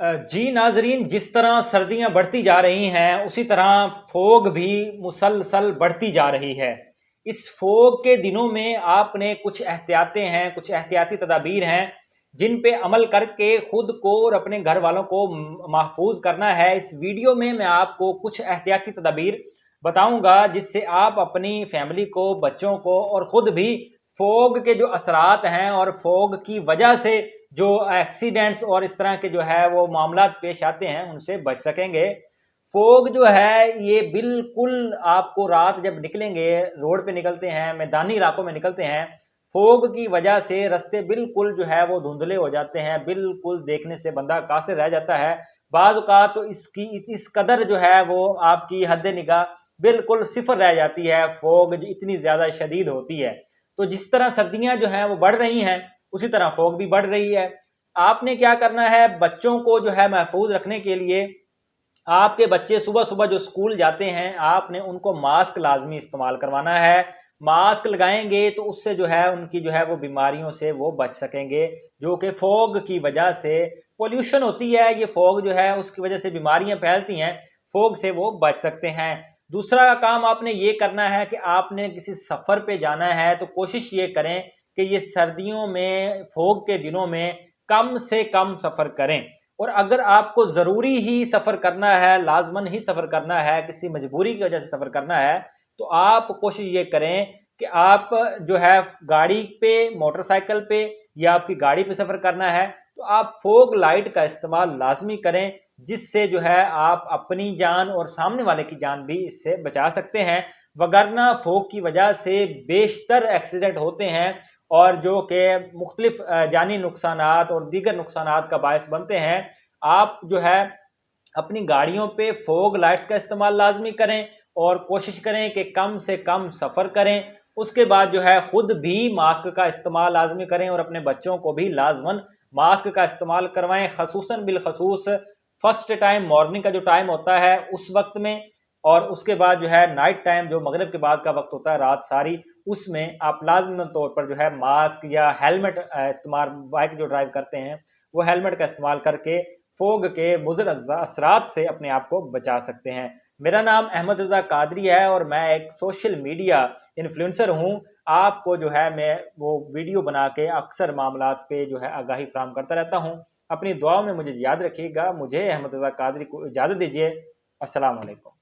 जी नाजरीन, जिस तरह सर्दियां बढ़ती जा रही हैं उसी तरह फोग भी मुसलसल बढ़ती जा रही है। इस फोग के दिनों में आपने कुछ एहतियातें हैं, कुछ एहतियाती तदाबीर हैं जिन पे अमल करके खुद को और अपने घर वालों को महफूज करना है। इस वीडियो में मैं आपको कुछ एहतियाती तदाबीर बताऊंगा जिससे आप अपनी फैमिली को, बच्चों को और खुद भी फोग के जो असरात हैं और फोग की वजह से जो एक्सीडेंट्स और इस तरह के जो है वो मामलात पेश आते हैं उनसे बच सकेंगे। फोग जो है ये बिल्कुल आपको रात जब निकलेंगे, रोड पे निकलते हैं, मैदानी इलाकों में निकलते हैं, फोग की वजह से रास्ते बिल्कुल जो है वो धुंधले हो जाते हैं, बिल्कुल देखने से बंदा कासिर रह जाता है। बाज़ औक़ात तो इसकी इस कदर जो है वो आपकी हद निगाह बिल्कुल सिफर रह जाती है, फोग इतनी ज़्यादा शदीद होती है। तो जिस तरह सर्दियाँ जो हैं वो बढ़ रही हैं उसी तरह फोग भी बढ़ रही है। आपने क्या करना है, बच्चों को जो है महफूज रखने के लिए आपके बच्चे सुबह सुबह जो स्कूल जाते हैं आपने उनको मास्क लाजमी इस्तेमाल करवाना है। मास्क लगाएंगे तो उससे जो है उनकी जो है वो बीमारियों से वो बच सकेंगे, जो कि फोग की वजह से पोल्यूशन होती है, ये फोग जो है उसकी वजह से बीमारियां फैलती हैं, फोग से वो बच सकते हैं। दूसरा काम आपने ये करना है कि आपने किसी सफ़र पे जाना है तो कोशिश ये करें कि ये सर्दियों में फोग के दिनों में कम से कम सफ़र करें। और अगर आपको ज़रूरी ही सफ़र करना है, लाजमन ही सफ़र करना है, किसी मजबूरी की वजह से सफ़र करना है, तो आप कोशिश ये करें कि आप जो है गाड़ी पे, मोटरसाइकिल पे या आपकी गाड़ी पे सफ़र करना है तो आप फोग लाइट का इस्तेमाल लाजमी करें, जिससे जो है आप अपनी जान और सामने वाले की जान भी इससे बचा सकते हैं। वगरना फोग की वजह से बेशतर एक्सीडेंट होते हैं और जो कि मुख्तलिफ जानी नुकसानात और दीगर नुकसानात का बायस बनते हैं। आप जो है अपनी गाड़ियों पे फोग लाइट्स का इस्तेमाल लाजमी करें और कोशिश करें कि कम से कम सफ़र करें। उसके बाद जो है खुद भी मास्क का इस्तेमाल लाजमी करें और अपने बच्चों को भी लाजमन मास्क का इस्तेमाल करवाएं, खसूसन बिलखसूस फर्स्ट टाइम मॉर्निंग का जो टाइम होता है उस वक्त में, और उसके बाद जो है नाइट टाइम जो मगरिब के बाद का वक्त होता है, रात सारी, उसमें आप लाजमी तौर पर जो है मास्क या हेलमेट इस्तेमाल, बाइक जो ड्राइव करते हैं वो हेलमेट का इस्तेमाल करके फोग के मुज़र असरात से अपने आप को बचा सकते हैं। मेरा नाम अहमद रज़ा कादरी है और मैं एक सोशल मीडिया इन्फ्लुएंसर हूँ। आपको जो है मैं वो वीडियो बना के अक्सर मामलात पे जो है आगाही फराहम करता रहता हूँ। अपनी दुआओं में मुझे याद रखिएगा। मुझे अहमद रज़ा कादरी को इजाज़त दीजिए। अस्सलाम वालेकुम।